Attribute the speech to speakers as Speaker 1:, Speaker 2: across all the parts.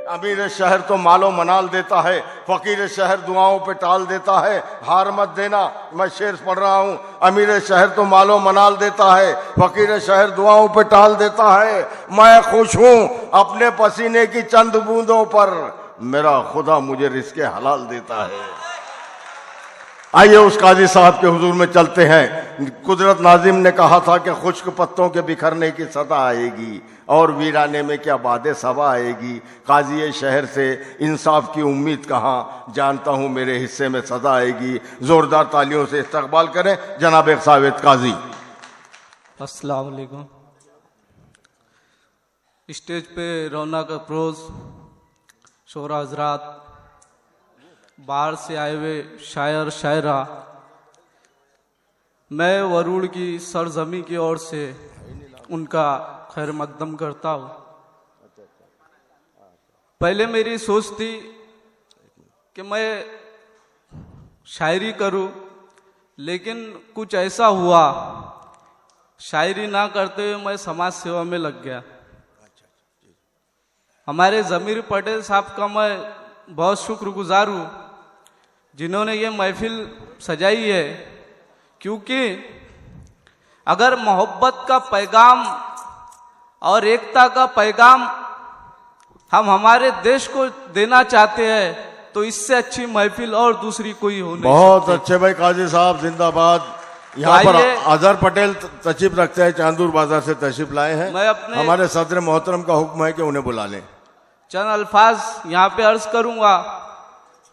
Speaker 1: अमीर शहर तो मालो मनाल देता है, फकीर शहर दुआओं पे टाल देता है। हार मत देना, मैं शेर पढ़ रहा हूँ। अमीर शहर तो मालो मनाल देता है, फकीर शहर दुआओं पे टाल देता है। मैं खुश हूँ अपने पसीने की चंद बूंदों पर, मेरा खुदा मुझे रिज़्क़े हलाल देता है। आइए उस काजी साहब के हुजूर में चलते हैं। कुदरत नाजिम ने कहा था कि खुश्क पत्तों के बिखरने की सदा आएगी और वीराने में क्या बादे सबा आएगी। काजी शहर से इंसाफ की उम्मीद कहाँ, जानता हूँ मेरे हिस्से में सदा आएगी। जोरदार तालियों से इस्तकबाल करें जनाब सावेद काजी।
Speaker 2: अस्सलाम वालेकुम। स्टेज पे रौनक अफरोज शोरा हजरात, बाहर से आए हुए शायर शायरा, मैं वरुण की सरजमी की ओर से उनका खैर मकदम करता हूँ। पहले मेरी सोच थी कि मैं शायरी करूँ, लेकिन कुछ ऐसा हुआ, शायरी ना करते हुए मैं समाज सेवा में लग गया। हमारे ज़मीर पटेल साहब का मैं बहुत शुक्रगुजार हूँ जिन्होंने ये महफिल सजाई है, क्योंकि अगर मोहब्बत का पैगाम और एकता का पैगाम हम हमारे देश को देना चाहते हैं तो इससे अच्छी महफिल और दूसरी कोई हो नहीं।
Speaker 1: बहुत अच्छे भाई काजी साहब, जिंदाबाद। यहाँ पर अजहर पटेल तशरीफ रखते हैं, चांदूर बाजार से तशरीफ लाए हैं।
Speaker 2: मैं अपने
Speaker 1: हमारे सदर मोहतरम का हुक्म है कि उन्हें बुला लें।
Speaker 2: चंद अल्फाज यहाँ पे अर्ज करूंगा।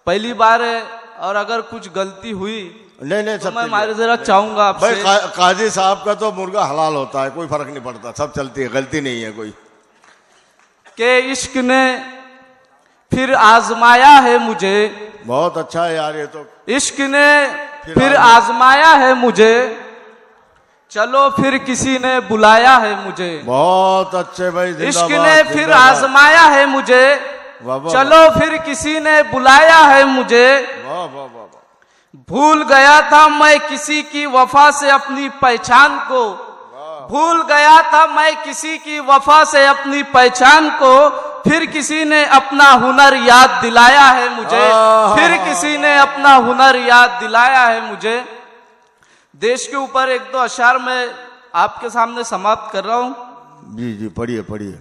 Speaker 2: पहली बार है और अगर कुछ गलती हुई
Speaker 1: नहीं
Speaker 2: तो मैं मारे जरा चाहूंगा
Speaker 1: भाई, काजी साहब का तो मुर्गा हलाल होता है, कोई फर्क नहीं पड़ता, सब चलती है, गलती नहीं है कोई।
Speaker 2: के इश्क ने फिर आजमाया है मुझे।
Speaker 1: बहुत अच्छा है यार, ये तो
Speaker 2: इश्क ने फिर आजमाया है मुझे, चलो फिर किसी ने बुलाया है मुझे।
Speaker 1: बहुत अच्छे भाई,
Speaker 2: इश्क ने फिर आजमाया है मुझे, चलो फिर किसी ने बुलाया है मुझे। भूल गया था मैं किसी की वफा से अपनी पहचान को, भूल गया था मैं किसी की वफा से अपनी पहचान को, फिर किसी ने अपना हुनर याद दिलाया है मुझे, फिर किसी ने अपना हुनर याद दिलाया है मुझे। देश के ऊपर एक दो अशार में आपके सामने समाप्त कर रहा हूं।
Speaker 1: जी जी, पढ़िए पढ़िए।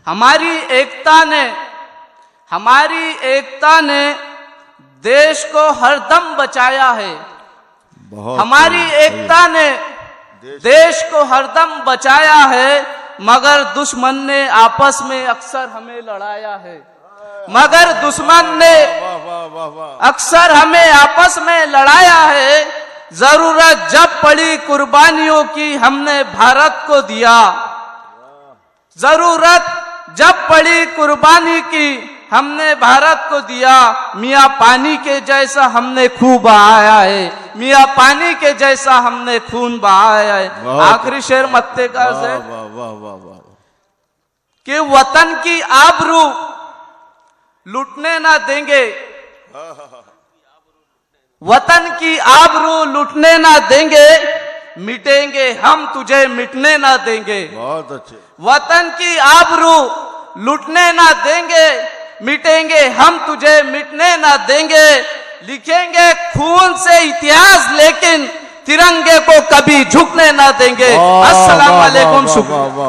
Speaker 2: हमारी एकता ने देश को हरदम बचाया है। हमारी एकता ने देश को हरदम बचाया है, मगर दुश्मन ने आपस में अक्सर हमें लड़ाया है। मगर दुश्मन ने अक्सर हमें आपस में लड़ाया है। जरूरत जब पड़ी कुर्बानियों की हमने भारत को दिया, जरूरत जब पड़ी कुर्बानी की हमने भारत को दिया। मियाँ पानी के जैसा हमने खून बहाया है, मियाँ पानी के जैसा हमने खून बहाया है। आखिरी शेर मत्ते का है कि वतन की आबरू लूटने ना देंगे, वतन की आबरू लूटने ना देंगे, मिटेंगे हम तुझे मिटने ना देंगे।
Speaker 1: बहुत अच्छे।
Speaker 2: वतन की आबरू लूटने ना देंगे, मिटेंगे हम तुझे मिटने ना देंगे। लिखेंगे खून से इतिहास लेकिन तिरंगे को कभी झुकने ना देंगे। अस्सलाम वालेकुम, शुक्रिया।